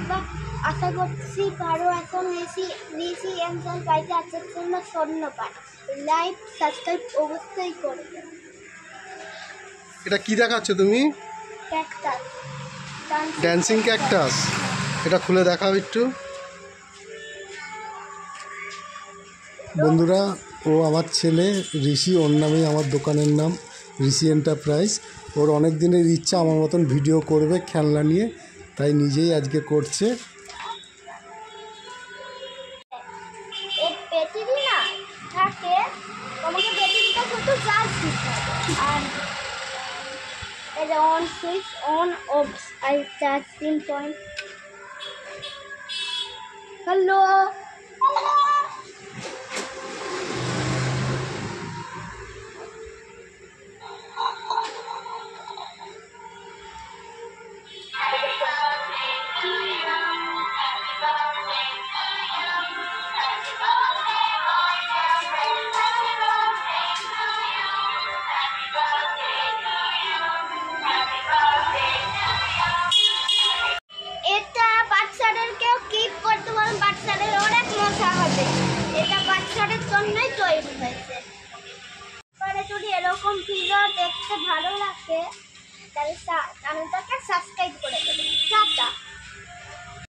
তোমরা আশা করছি পারো। এখন ঋষি অ্যান্সার পাইতে আসার জন্য ধন্যবাদ। লাইক সাবস্ক্রাইব অবশ্যই করবে। এটা কি দেখাচ্ছ তুমি? Cactus, dancing cactus. এটা খুলে দেখাও একটু। বন্ধুরা, ও আমার ছেলে ঋষি, ওর নামেই আমার দোকানের নাম ঋষি এন্টারপ্রাইজ। ওর অনেক দিনের ইচ্ছা আমার মতন ভিডিও করবে খেলনা নিয়ে, তাই নিজেই আজকে করছে। এর ব্যাটারি না থাকে, তোমাকে ব্যাটারিটা শুধু চার্জ দিতে হবে। আর এর অন সুইচ অন অফ আর চার্জিং পয়েন্ট। হ্যালো, এটা বাচ্চাদেরকেও কিপ করতে পারেন, বাচ্চাদের অনেক মজা হবে। এটা বাচ্চাদের জন্যই তৈরি হয়েছে। পরে যদি এরকম ভিডিও দেখতে ভালো লাগে তাহলে চ্যানেলটাকে সাবস্ক্রাইব করে দেবেন। টাটা।